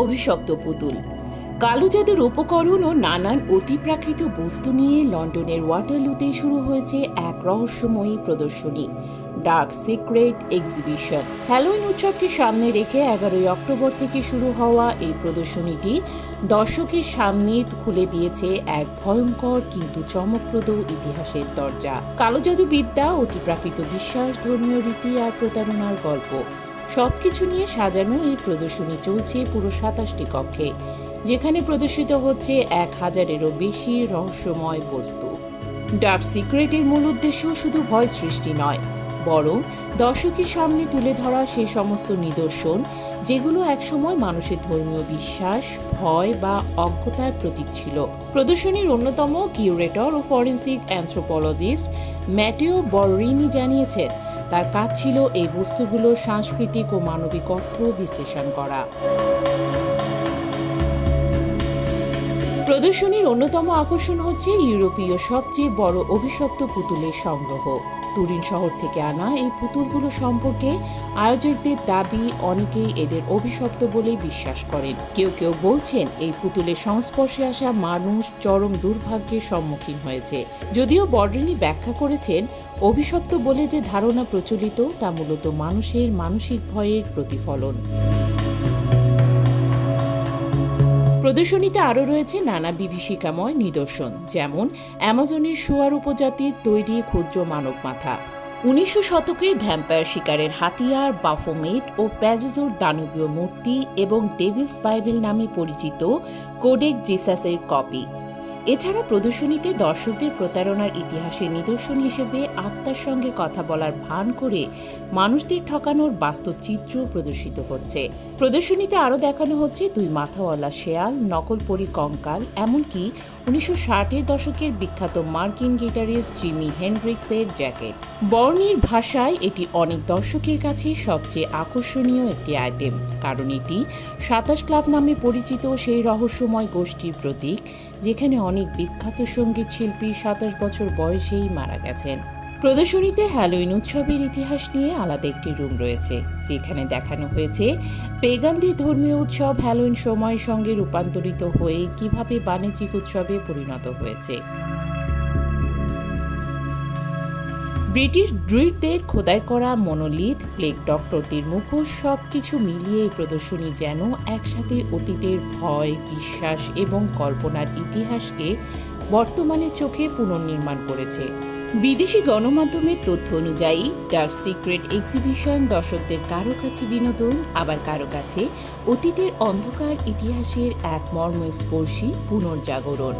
অভিশপ্ত পুতুল। কালো জাদুর উপকরণ ও নানান অতিপ্রাকৃত বস্তু নিয়ে লন্ডনের ওয়াটারলুতে শুরু হয়েছে এক রহস্যময়ী প্রদর্শনী, ডার্ক সিক্রেট এক্সিবিশন। হ্যালোইন উৎসবকে সামনে রেখে 11 অক্টোবর থেকে শুরু হওয়া এই প্রদর্শনীটি দর্শকের সামনে খুলে দিয়েছে এক ভয়ঙ্কর কিন্তু চমকপ্রদ ইতিহাসের দরজা। কালো জাদু বিদ্যা, অতিপ্রাকৃত বিশ্বাস, ধর্মীয় রীতি আর প্রতারণার গল্প সবকিছু নিয়ে সাজানো এই প্রদর্শনী চলছে পুরো 27টি কক্ষে, যেখানে প্রদর্শিত হচ্ছে 1000-এরও বেশি রহস্যময় বস্তু। ডার্ক সিক্রেটের মূল উদ্দেশ্য শুধু ভয় সৃষ্টি নয়, বরং দর্শকের সামনে তুলে ধরা সেই সমস্ত নিদর্শন যেগুলো একসময় মানুষের ধর্মীয় বিশ্বাস, ভয় বা অজ্ঞতার প্রতীক ছিল। প্রদর্শনীর অন্যতম কিউরেটর ও ফরেন্সিক অ্যানথ্রোপোলজিস্ট ম্যাটেও বররিনি জানিয়েছেন, তার কাজ ছিল এই বস্তুগুলোর সাংস্কৃতিক ও মানবিক অর্থ বিশ্লেষণ করা। প্রদর্শনীর অন্যতম আকর্ষণ হচ্ছে ইউরোপীয় সবচেয়ে বড় অভিশপ্ত পুতুলের সংগ্রহ। তুরিন শহর থেকে আনা এই পুতুলগুলো সম্পর্কে আয়োজকদের দাবি, অনেকেই এদের অভিশপ্ত বলেই বিশ্বাস করেন। কেউ কেউ বলছেন এই পুতুলের সংস্পর্শে আসা মানুষ চরম দুর্ভাগ্যের সম্মুখীন হয়েছে। যদিও বররিনি ব্যাখ্যা করেছেন, অভিশপ্ত বলে যে ধারণা প্রচলিত তা মূলত মানুষের মানসিক ভয়ের প্রতিফলন। প্রদর্শনীতে আরও রয়েছে নানা বিভীষিকাময় নিদর্শন, যেমন অ্যামাজনের শুয়ার উপজাতির তৈরি ক্ষুদ্র মানব মাথা, 1900 শতকে ভ্যাম্পায়ার শিকারের হাতিয়ার, বাফোমেট ও প্যাজেজোর দানবীয় মূর্তি এবং ডেভিলস বাইবেল নামে পরিচিত কোডেক্স জিসাসের কপি। এছাড়া প্রদর্শনীতে দর্শকদের প্রতারণার ইতিহাসের নিদর্শন হিসেবে আত্মার সঙ্গে কথা বলার ভান করে মানুষদের ঠকানোর বাস্তব চিত্র প্রদর্শিত হচ্ছে। প্রদর্শনীতে আরও দেখানো হচ্ছে 2 মাথাওয়ালা শেয়াল, নকল পরী কঙ্কাল, এমনকি 1960-এর দশকের বিখ্যাত মার্কিন গিটারিস্ট জিমি হেন্ড্রিক্সের জ্যাকেট। বর্নির ভাষায় এটি অনেক দর্শকের কাছে সবচেয়ে আকর্ষণীয় একটি আইটেম, কারণ এটি 27 ক্লাব নামে পরিচিত সেই রহস্যময় গোষ্ঠীর প্রতীক, যেখানে অনেক বিখ্যাত সঙ্গীত শিল্পী 27 বছর বয়সেই মারা গেছেন। প্রদর্শনীতে হ্যালোইন উৎসবের ইতিহাস নিয়ে আলাদা একটি রুম রয়েছে, যেখানে দেখানো হয়েছে পেগানদের ধর্মীয় উৎসব হ্যালোইন সময়ের সঙ্গে রূপান্তরিত হয়ে কিভাবে বাণিজ্যিক উৎসবে পরিণত হয়েছে। ব্রিটিশ ড্রুইডদের খোদাই করা মনোলিথ, প্লেগ ডক্টরদের মুখোশ সবকিছু মিলিয়ে এই প্রদর্শনী যেন একসাথে অতীতের ভয়, বিশ্বাস এবং কল্পনার ইতিহাসকে বর্তমানের চোখে পুনর্নির্মাণ করেছে। বিদেশি গণমাধ্যমের তথ্য অনুযায়ী ডার্ক সিক্রেট এক্সিবিশন দর্শকদের কারো কাছে বিনোদন, আবার কারো কাছে অতীতের অন্ধকার ইতিহাসের এক মর্মস্পর্শী পুনর্জাগরণ।